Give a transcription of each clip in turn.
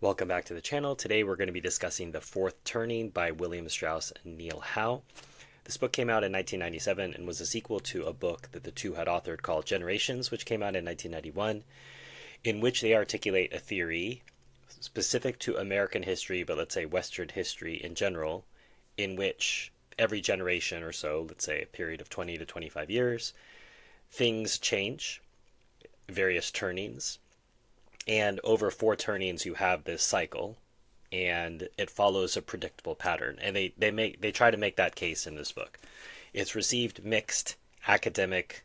Welcome back to the channel. Today we're going to be discussing The Fourth Turning by William Strauss and Neil Howe. This book came out in 1997 and was a sequel to a book that the two had authored called Generations, which came out in 1991, in which they articulate a theory specific to American history, but let's say Western history in general, in which every generation or so, let's say a period of 20 to 25 years, things change, various turnings, and over four turnings you have this cycle, and it follows a predictable pattern. And they try to make that case in this book. It's received mixed academic.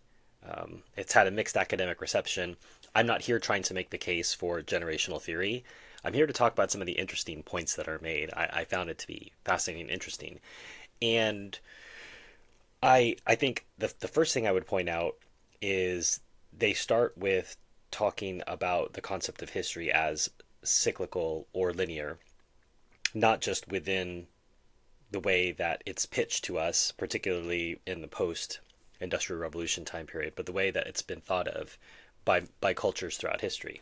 It's had a mixed academic reception. I'm not here trying to make the case for generational theory. I'm here to talk about some of the interesting points that are made. I found it to be fascinating and interesting. And I think the first thing I would point out is they start with talking about the concept of history as cyclical or linear, not just within the way that it's pitched to us, particularly in the post-industrial revolution time period, but the way that it's been thought of by cultures throughout history.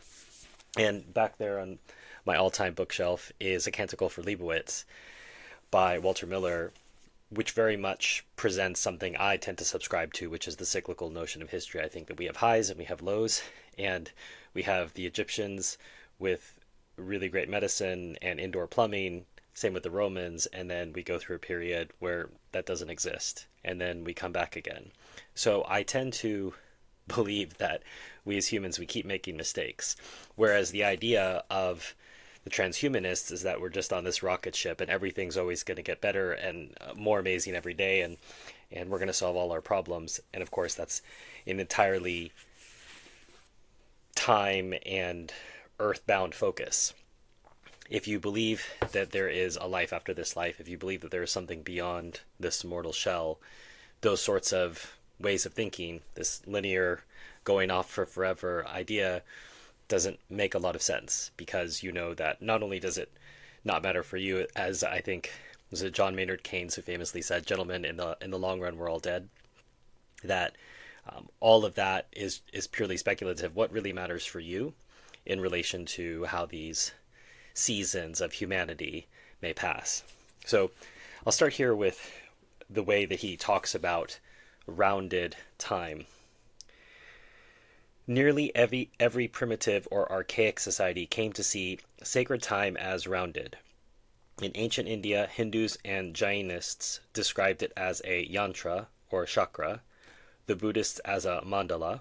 And back there on my all-time bookshelf is A Canticle for Leibowitz by Walter Miller, which very much presents something I tend to subscribe to, which is the cyclical notion of history. I think that we have highs and we have lows, and we have the Egyptians with really great medicine and indoor plumbing, same with the Romans, and then we go through a period where that doesn't exist, and then we come back again. So I tend to believe that we as humans, we keep making mistakes, whereas the idea of the transhumanists is that we're just on this rocket ship and everything's always going to get better and more amazing every day, and we're going to solve all our problems. And of course, that's an entirely time and earthbound focus. If you believe that there is a life after this life, if you believe that there is something beyond this mortal shell, those sorts of ways of thinking, this linear going off for forever idea, doesn't make a lot of sense, because you know that not only does it not matter for you, as I think was it John Maynard Keynes who famously said, "Gentlemen, in the long run, we're all dead." That all of that is purely speculative. What really matters for you in relation to how these seasons of humanity may pass. So I'll start here with the way that he talks about rounded time. Nearly every primitive or archaic society came to see sacred time as rounded. In ancient India, Hindus and Jainists described it as a yantra or chakra, the Buddhists as a mandala.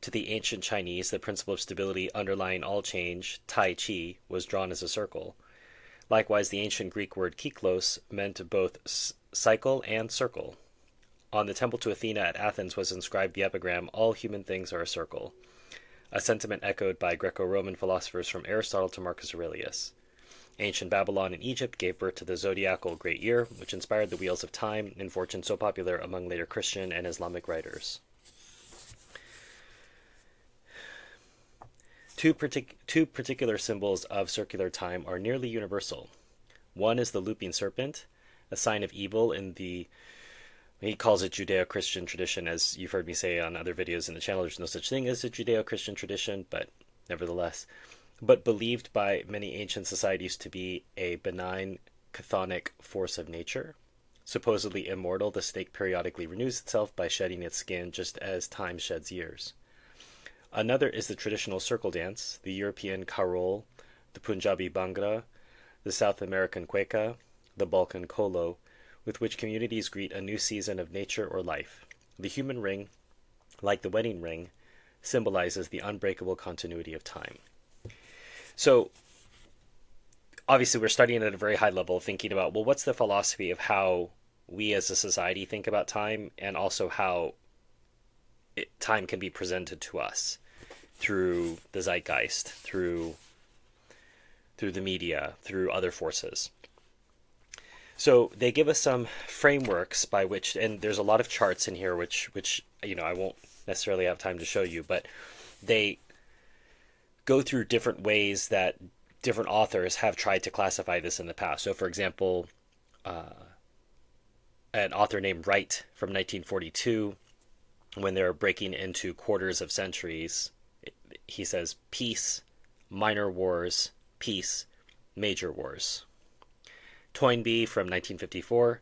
To the ancient Chinese, the principle of stability underlying all change, Tai Chi, was drawn as a circle. Likewise, the ancient Greek word kyklos meant both cycle and circle. On the temple to Athena at Athens was inscribed the epigram, "All human things are a circle," a sentiment echoed by Greco-Roman philosophers from Aristotle to Marcus Aurelius. Ancient Babylon and Egypt gave birth to the zodiacal great year, which inspired the wheels of time and fortune so popular among later Christian and Islamic writers. Two particular symbols of circular time are nearly universal. One is the looping serpent, a sign of evil in the, he calls it Judeo-Christian tradition. As you've heard me say on other videos in the channel, there's no such thing as a Judeo-Christian tradition, but nevertheless, but believed by many ancient societies to be a benign chthonic force of nature. Supposedly immortal, the snake periodically renews itself by shedding its skin just as time sheds years. Another is the traditional circle dance, the European carol, the Punjabi bhangra, the South American cueca, the Balkan kolo, with which communities greet a new season of nature or life. The human ring, like the wedding ring, symbolizes the unbreakable continuity of time. So, obviously we're studying at a very high level, thinking about, well, what's the philosophy of how we as a society think about time, and also how time can be presented to us through the zeitgeist, through the media, through other forces. So they give us some frameworks by which, and there's a lot of charts in here, which I won't necessarily have time to show you, but they go through different ways that different authors have tried to classify this in the past. So, for example, an author named Wright from 1942, when they're breaking into quarters of centuries, he says peace, minor wars, peace, major wars. Toynbee from 1954,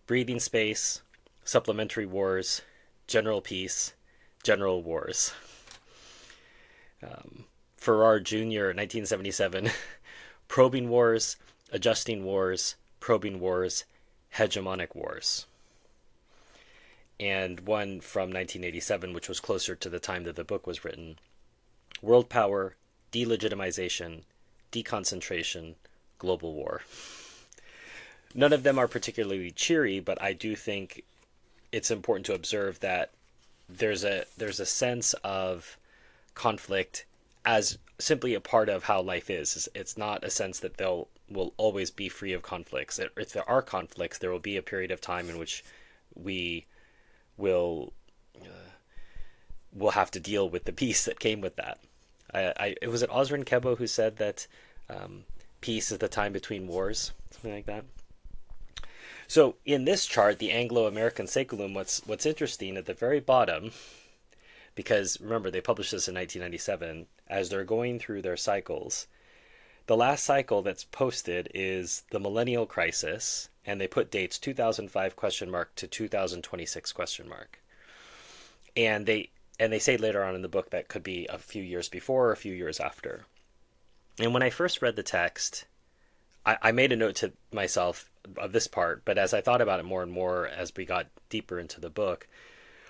breathing space, supplementary wars, general peace, general wars. Farrar Jr., 1977, probing wars, adjusting wars, probing wars, hegemonic wars. And one from 1987, which was closer to the time that the book was written, world power, delegitimization, deconcentration, global war. None of them are particularly cheery, but I do think it's important to observe that there's a sense of conflict as simply a part of how life is. It's not a sense that will always be free of conflicts. If there are conflicts, there will be a period of time in which we will have to deal with the peace that came with that. It was Osrin Kebo who said that peace is the time between wars, something like that. So in this chart, the Anglo-American Sakulum, what's interesting at the very bottom, because remember they published this in 1997, as they're going through their cycles, the last cycle that's posted is the Millennial Crisis, and they put dates 2005 question mark to 2026 question mark. And they say later on in the book that could be a few years before or a few years after. And when I first read the text, I made a note to myself of this part, but as I thought about it more and more as we got deeper into the book,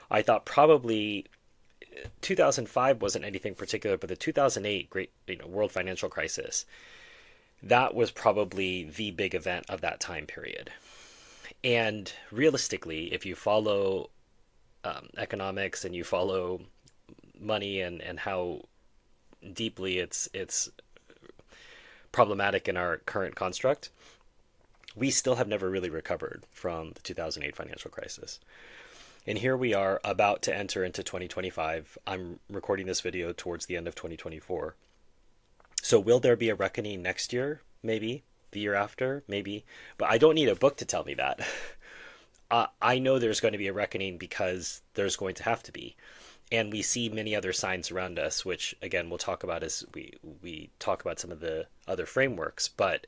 I thought probably 2005 wasn't anything particular, but the 2008 great world financial crisis, that was probably the big event of that time period. And realistically, if you follow economics and you follow money and how deeply it's problematic in our current construct, we still have never really recovered from the 2008 financial crisis. And here we are about to enter into 2025. I'm recording this video towards the end of 2024. So will there be a reckoning next year? Maybe. The year after? Maybe. But I don't need a book to tell me that. I know there's going to be a reckoning because there's going to have to be. And we see many other signs around us, which, again, we'll talk about as we talk about some of the other frameworks. But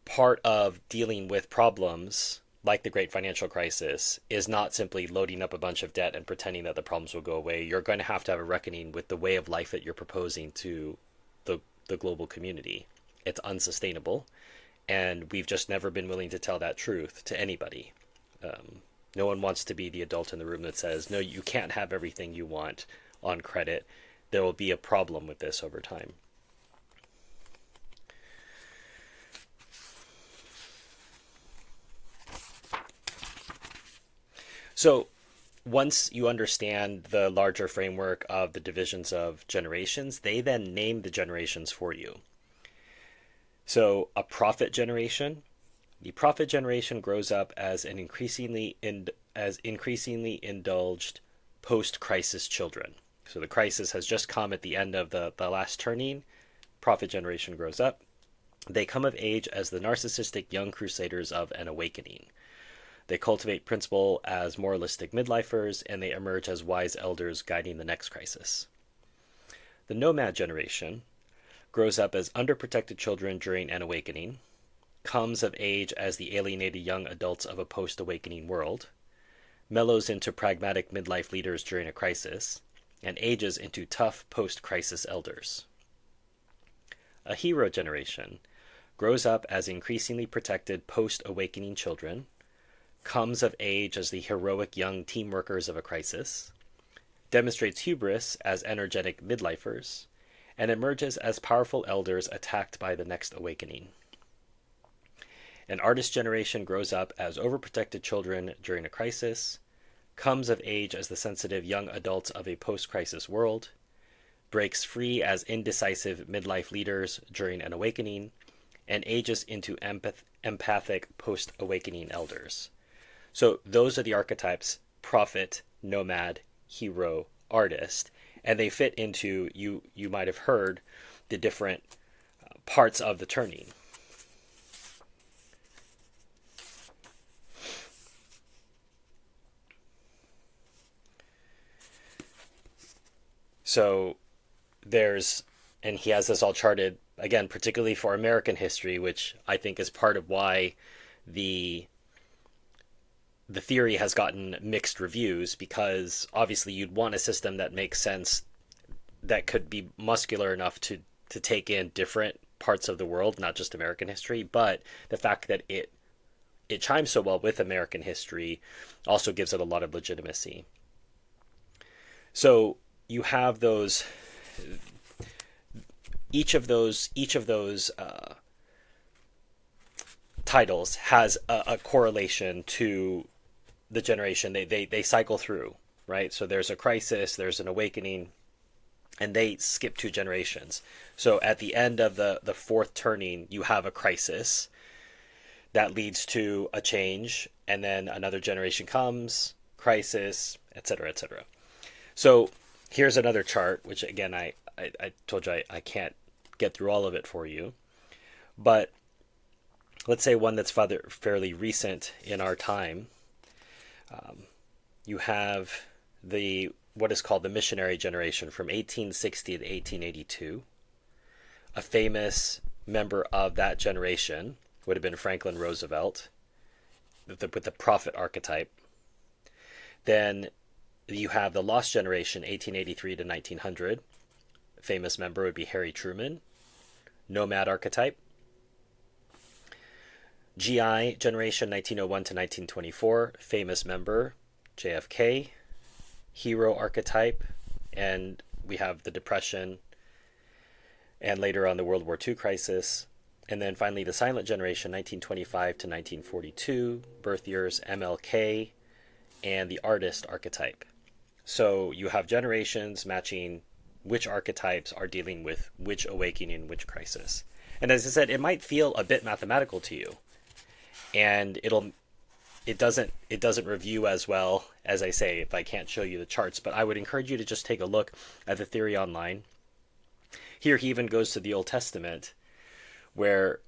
part of dealing with problems like the Great Financial Crisis is not simply loading up a bunch of debt and pretending that the problems will go away. You're going to have a reckoning with the way of life that you're proposing to the global community. It's unsustainable, and we've just never been willing to tell that truth to anybody. No one wants to be the adult in the room that says, no, you can't have everything you want on credit. There will be a problem with this over time. So once you understand the larger framework of the divisions of generations, they then name the generations for you. So a prophet generation, the prophet generation grows up as an increasingly indulged post-crisis children. So the crisis has just come at the end of the last turning. Prophet generation grows up. They come of age as the narcissistic young crusaders of an awakening. They cultivate principle as moralistic midlifers, and they emerge as wise elders guiding the next crisis. The nomad generation grows up as underprotected children during an awakening, comes of age as the alienated young adults of a post-awakening world, mellows into pragmatic midlife leaders during a crisis, and ages into tough post-crisis elders. A hero generation grows up as increasingly protected post-awakening children, comes of age as the heroic young team workers of a crisis, demonstrates hubris as energetic midlifers, and emerges as powerful elders attacked by the next awakening. An artist generation grows up as overprotected children during a crisis, comes of age as the sensitive young adults of a post-crisis world, breaks free as indecisive midlife leaders during an awakening, and ages into empathic post-awakening elders. So those are the archetypes: prophet, nomad, hero, artist, and they fit into, you might have heard, the different parts of the turning. So there's, and he has this all charted again, particularly for American history, which I think is part of why the the theory has gotten mixed reviews, because obviously you'd want a system that makes sense, that could be muscular enough to take in different parts of the world, not just American history. But the fact that it chimes so well with American history also gives it a lot of legitimacy. So you have those, each of those titles has a correlation to the generation they cycle through, right? So there's a crisis, there's an awakening, and they skip two generations. So at the end of the fourth turning, you have a crisis that leads to a change, and then another generation comes, crisis, etc., etc. So here's another chart, which again, I told you I can't get through all of it for you, but let's say one that's fairly recent in our time. You have the what is called the missionary generation from 1860 to 1882. A famous member of that generation would have been Franklin Roosevelt with the prophet archetype. Then you have the lost generation, 1883 to 1900. A famous member would be Harry Truman, nomad archetype. GI generation, 1901 to 1924. Famous member, JFK, hero archetype, and we have the Depression, and later on the World War II crisis. And then finally the silent generation, 1925 to 1942, birth years MLK, and the artist archetype. So you have generations matching which archetypes are dealing with which awakening, which crisis. And as I said, it might feel a bit mathematical to you, and it doesn't review as well, as I say, if I can't show you the charts. But I would encourage you to just take a look at the theory online. Here he even goes to the Old Testament, where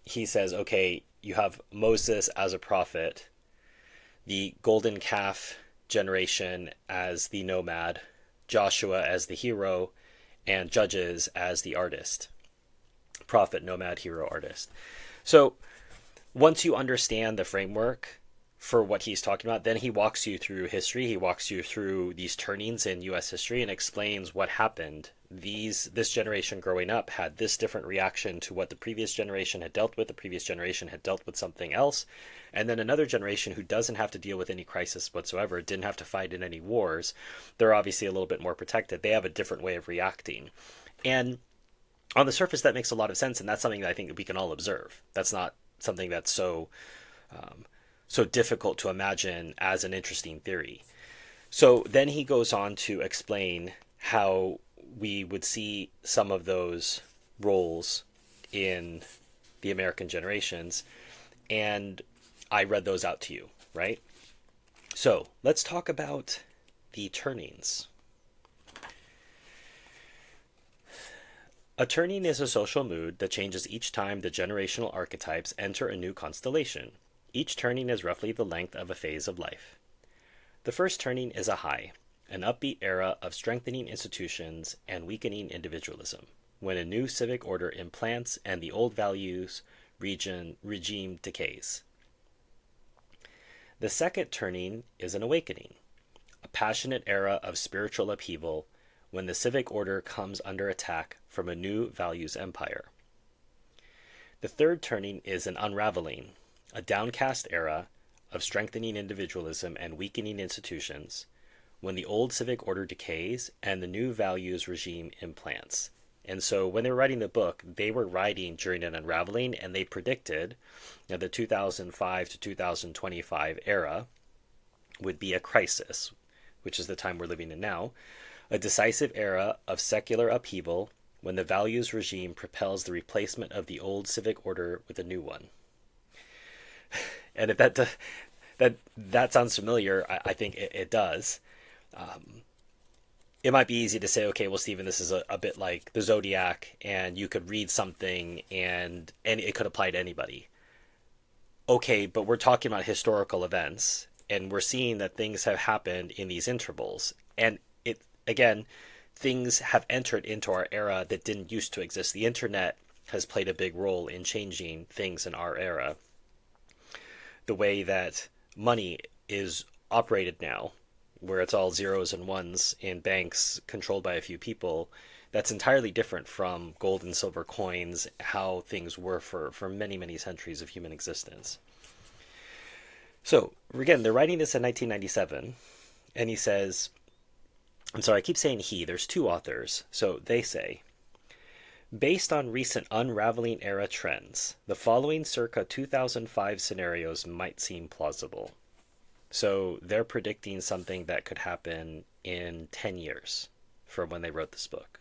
he says, okay, you have Moses as a prophet, the golden calf generation as the nomad, Joshua as the hero, and Judges as the artist. Prophet, nomad, hero, artist. So once you understand the framework for what he's talking about, then he walks you through history. He walks you through these turnings in U.S. history and explains what happened. This generation growing up had this different reaction to what the previous generation had dealt with. The previous generation had dealt with something else. And then another generation who doesn't have to deal with any crisis whatsoever, didn't have to fight in any wars. They're obviously a little bit more protected. They have a different way of reacting. And on the surface, that makes a lot of sense. And that's something that I think we can all observe. That's not something that's so difficult to imagine as an interesting theory. So then he goes on to explain how we would see some of those roles in the American generations, and I read those out to you, right? So let's talk about the turnings. A turning is a social mood that changes each time the generational archetypes enter a new constellation. Each turning is roughly the length of a phase of life. The first turning is a high, an upbeat era of strengthening institutions and weakening individualism, when a new civic order implants and the old values regime decays. The second turning is an awakening, a passionate era of spiritual upheaval, when the civic order comes under attack from a new values empire. The third turning is an unraveling, a downcast era of strengthening individualism and weakening institutions, when the old civic order decays and the new values regime implants. And so when they were writing the book, they were writing during an unraveling, and they predicted that the 2005 to 2025 era would be a crisis, which is the time we're living in now, a decisive era of secular upheaval when the values regime propels the replacement of the old civic order with a new one. And if that sounds familiar, I think it does. It might be easy to say, okay, well, Stephen, this is a bit like the Zodiac, and you could read something and it could apply to anybody. Okay, but we're talking about historical events, and we're seeing that things have happened in these intervals. And again, things have entered into our era that didn't used to exist. The internet has played a big role in changing things in our era. The way that money is operated now, where it's all zeros and ones in banks controlled by a few people, that's entirely different from gold and silver coins, how things were for many, many centuries of human existence. So, again, they're writing this in 1997, and he says, I'm sorry, I keep saying he, there's two authors. So they say, based on recent unraveling era trends, the following circa 2005 scenarios might seem plausible. So they're predicting something that could happen in 10 years from when they wrote this book.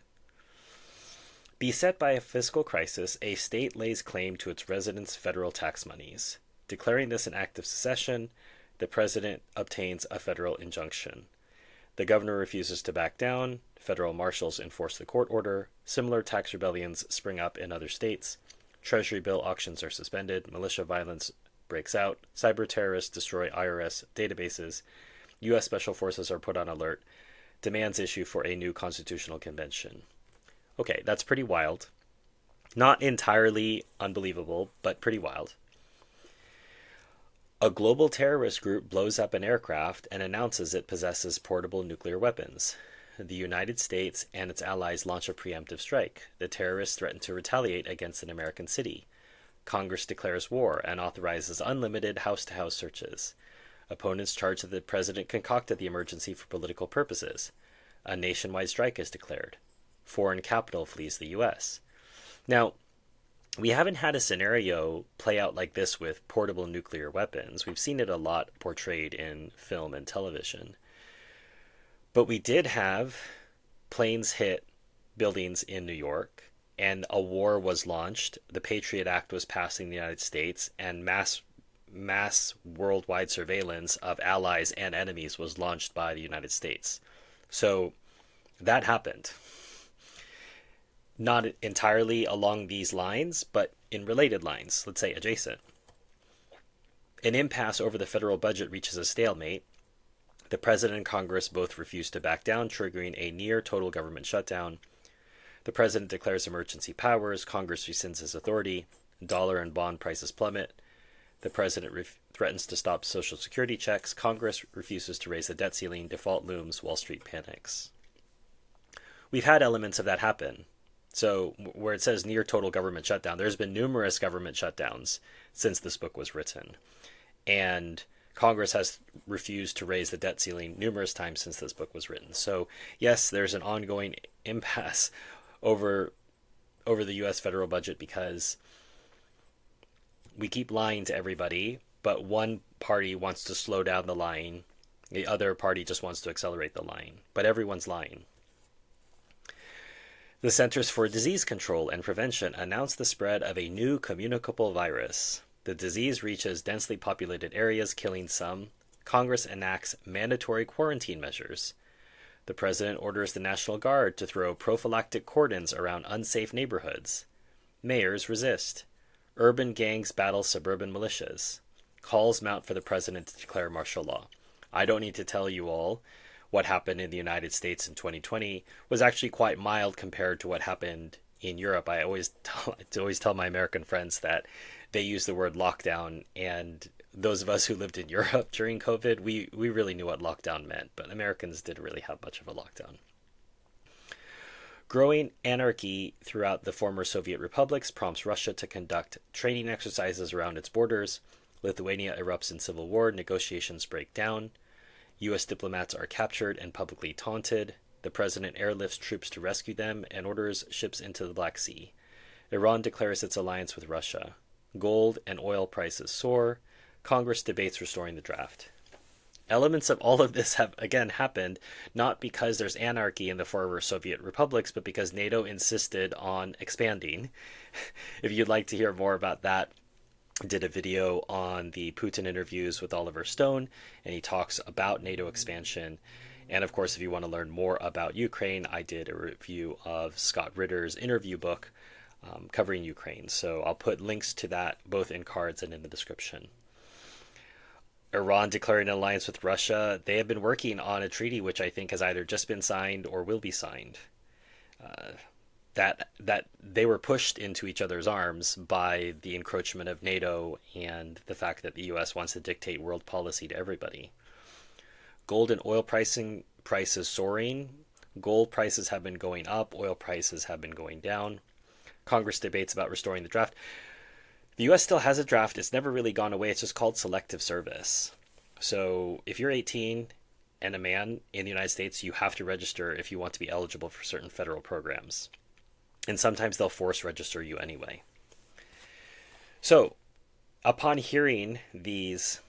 Beset by a fiscal crisis, a state lays claim to its residents' federal tax monies. Declaring this an act of secession, the president obtains a federal injunction. The governor refuses to back down. Federal marshals enforce the court order. Similar tax rebellions spring up in other states. Treasury bill auctions are suspended. Militia violence breaks out. Cyber terrorists destroy IRS databases. U.S. Special Forces are put on alert. Demands issue for a new constitutional convention. Okay, that's pretty wild. Not entirely unbelievable, but pretty wild. A global terrorist group blows up an aircraft and announces it possesses portable nuclear weapons. The United States and its allies launch a preemptive strike. The terrorists threaten to retaliate against an American city. Congress declares war and authorizes unlimited house-to-house searches. Opponents charge that the president concocted the emergency for political purposes. A nationwide strike is declared. Foreign capital flees the U.S. Now, we haven't had a scenario play out like this with portable nuclear weapons. We've seen it a lot portrayed in film and television. But we did have planes hit buildings in New York, and a war was launched. The Patriot Act was passed in the United States, and mass worldwide surveillance of allies and enemies was launched by the United States. So that happened. Not entirely along these lines, but in related lines, let's say adjacent. An impasse over the federal budget reaches a stalemate. The president and Congress both refuse to back down, triggering a near total government shutdown. The president declares emergency powers. Congress rescinds his authority. Dollar and bond prices plummet. The president threatens to stop Social Security checks. Congress refuses to raise the debt ceiling. Default looms. Wall Street panics. We've had elements of that happen. So where it says near total government shutdown, there's been numerous government shutdowns since this book was written. And Congress has refused to raise the debt ceiling numerous times since this book was written. So yes, there's an ongoing impasse over the U.S. federal budget because we keep lying to everybody, but one party wants to slow down the lying. The other party just wants to accelerate the lying. But everyone's lying. The Centers for Disease Control and Prevention announced the spread of a new communicable virus. The disease reaches densely populated areas, killing some. Congress enacts mandatory quarantine measures. The president orders the National Guard to throw prophylactic cordons around unsafe neighborhoods. Mayors resist. Urban gangs battle suburban militias. Calls mount for the president to declare martial law. I don't need to tell you all what happened in the United States in 2020 was actually quite mild compared to what happened in Europe. I always tell my American friends that they use the word lockdown, and those of us who lived in Europe during COVID, we really knew what lockdown meant, but Americans didn't really have much of a lockdown. Growing anarchy throughout the former Soviet republics prompts Russia to conduct training exercises around its borders. Lithuania erupts in civil war, negotiations break down. U.S. diplomats are captured and publicly taunted. The president airlifts troops to rescue them and orders ships into the Black Sea. Iran declares its alliance with Russia. Gold and oil prices soar. Congress debates restoring the draft. Elements of all of this have, again, happened not because there's anarchy in the former Soviet republics, but because NATO insisted on expanding. If you'd like to hear more about that, I did a video on the Putin interviews with Oliver Stone, and he talks about NATO expansion. And of course, if you want to learn more about Ukraine, I did a review of Scott Ritter's interview book covering Ukraine. So I'll put links to that both in cards and in the description. Iran declaring an alliance with Russia. They have been working on a treaty which I think has either just been signed or will be signed. that they were pushed into each other's arms by the encroachment of NATO and the fact that the US wants to dictate world policy to everybody. Gold and oil prices soaring. Gold prices have been going up, oil prices have been going down. Congress debates about restoring the draft. The US still has a draft. It's never really gone away. It's just called selective service. So if you're 18 and a man in the United States, you have to register if you want to be eligible for certain federal programs. And sometimes they'll force register you anyway. So upon hearing these,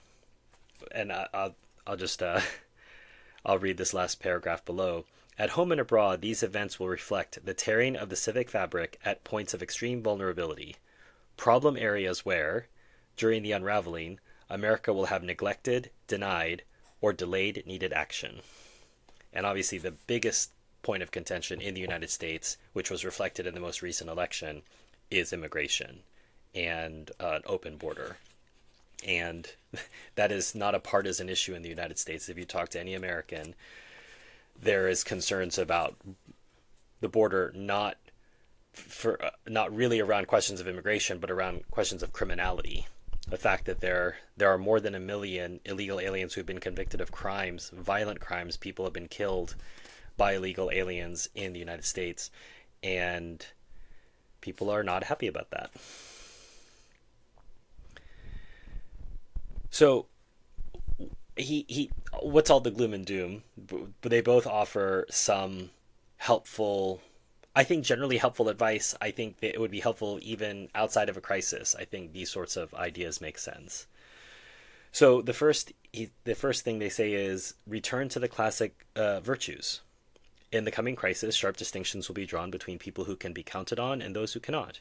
and I'll just I'll read this last paragraph below. At home and abroad, these events will reflect the tearing of the civic fabric at points of extreme vulnerability, problem areas where, during the unraveling, America will have neglected, denied, or delayed needed action. And obviously the biggest point of contention in the United States, which was reflected in the most recent election, is immigration and an open border. And that is not a partisan issue in the United States. If you talk to any American, there is concerns about the border, not really around questions of immigration, but around questions of criminality. The fact that there are more than 1 million illegal aliens who've been convicted of crimes, violent crimes. People have been killed by illegal aliens in the United States, and people are not happy about that. So he what's all the gloom and doom? But they both offer some helpful, I think generally helpful advice. I think that it would be helpful even outside of a crisis. I think these sorts of ideas make sense. So the first thing they say is return to the classic virtues. In the coming crisis, sharp distinctions will be drawn between people who can be counted on and those who cannot.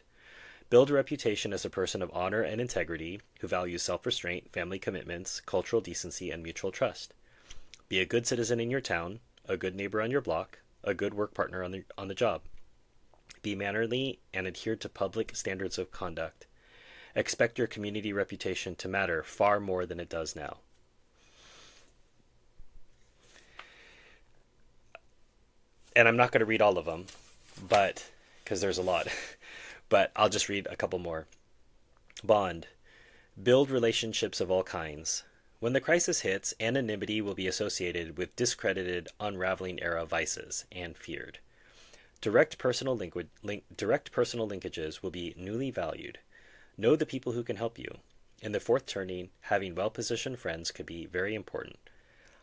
Build a reputation as a person of honor and integrity who values self-restraint, family commitments, cultural decency, and mutual trust. Be a good citizen in your town, a good neighbor on your block, a good work partner on the job. Be mannerly and adhere to public standards of conduct. Expect your community reputation to matter far more than it does now. And I'm not going to read all of them, but because there's a lot. But I'll just read a couple more. Bond. Build relationships of all kinds. When the crisis hits, anonymity will be associated with discredited, unraveling era vices and feared. Direct personal linkages will be newly valued. Know the people who can help you. In the fourth turning, having well-positioned friends could be very important.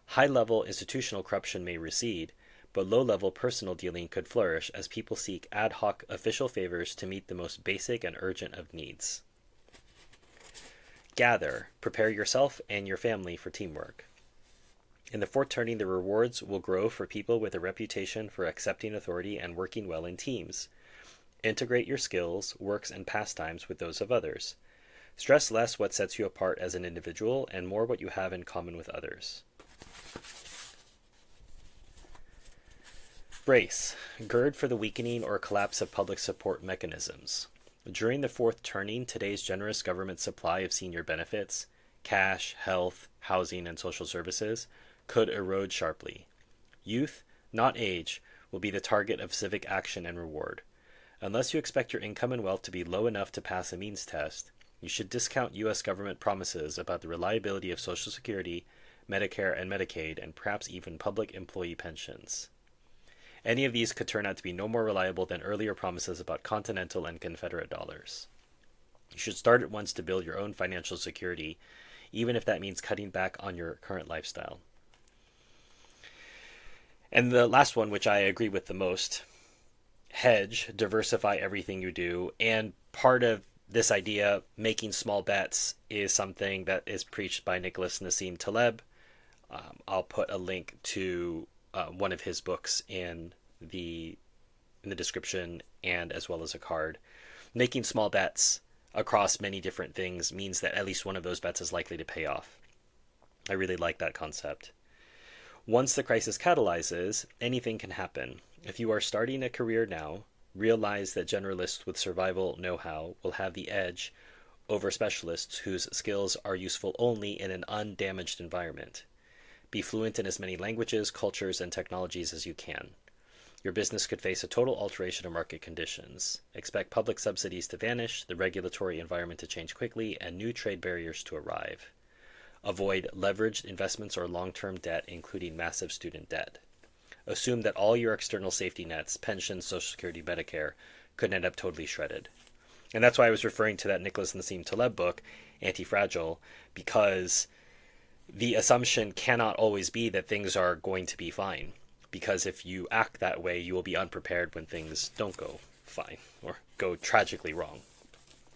High-level institutional corruption may recede, but low-level personal dealing could flourish as people seek ad hoc official favors to meet the most basic and urgent of needs. Gather. Prepare yourself and your family for teamwork. In the fourth turning, the rewards will grow for people with a reputation for accepting authority and working well in teams. Integrate your skills, works, and pastimes with those of others. Stress less what sets you apart as an individual and more what you have in common with others. Brace. Gird for the weakening or collapse of public support mechanisms. During the fourth turning, today's generous government supply of senior benefits, cash, health, housing, and social services could erode sharply. Youth, not age, will be the target of civic action and reward. Unless you expect your income and wealth to be low enough to pass a means test, you should discount U.S. government promises about the reliability of Social Security, Medicare and Medicaid, and perhaps even public employee pensions. Any of these could turn out to be no more reliable than earlier promises about Continental and Confederate dollars. You should start at once to build your own financial security, even if that means cutting back on your current lifestyle. And the last one, which I agree with the most, hedge, diversify everything you do. And part of this idea, making small bets, is something that is preached by Nicholas Nassim Taleb. I'll put a link to one of his books in the description and as well as a card. Making small bets across many different things means that at least one of those bets is likely to pay off. I really like that concept. Once the crisis catalyzes, anything can happen. If you are starting a career now, realize that generalists with survival know-how will have the edge over specialists whose skills are useful only in an undamaged environment. Be fluent in as many languages, cultures, and technologies as you can. Your business could face a total alteration of market conditions. Expect public subsidies to vanish, the regulatory environment to change quickly, and new trade barriers to arrive. Avoid leveraged investments or long-term debt, including massive student debt. Assume that all your external safety nets, pensions, Social Security, Medicare, could end up totally shredded. And that's why I was referring to that Nicholas Nassim Taleb book, Antifragile, because the assumption cannot always be that things are going to be fine. Because if you act that way, you will be unprepared when things don't go fine or go tragically wrong.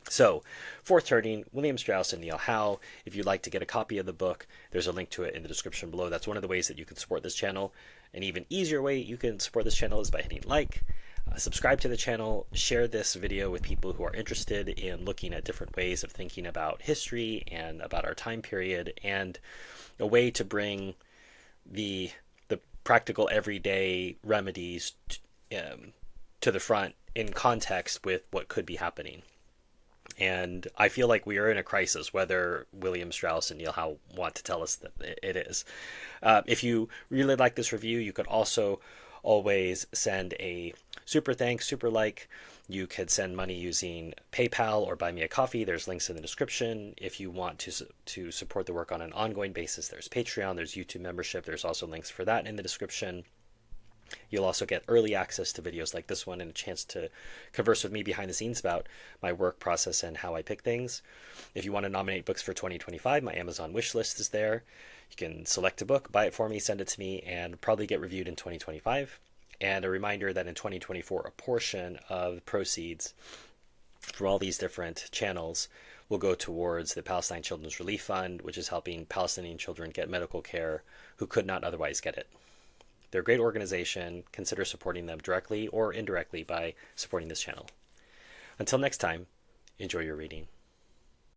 So, Fourth Turning, William Strauss and Neil Howe. If you'd like to get a copy of the book, there's a link to it in the description below. That's one of the ways that you can support this channel. An even easier way you can support this channel is by hitting like, subscribe to the channel, share this video with people who are interested in looking at different ways of thinking about history and about our time period, and a way to bring the practical everyday remedies to the front in context with what could be happening. And I feel like we are in a crisis, whether William Strauss and Neil Howe want to tell us that it is. If you really like this review, you could also always send a super thanks, super like. You could send money using PayPal or buy me a coffee. There's links in the description. If you want to support the work on an ongoing basis, there's Patreon, there's YouTube membership. There's also links for that in the description. You'll also get early access to videos like this one and a chance to converse with me behind the scenes about my work process and how I pick things. If you want to nominate books for 2025, my Amazon wish list is there. You can select a book, buy it for me, send it to me, and probably get reviewed in 2025. And a reminder that in 2024, a portion of the proceeds from all these different channels will go towards the Palestine Children's Relief Fund, which is helping Palestinian children get medical care who could not otherwise get it. They're a great organization. Consider supporting them directly or indirectly by supporting this channel. Until next time, enjoy your reading.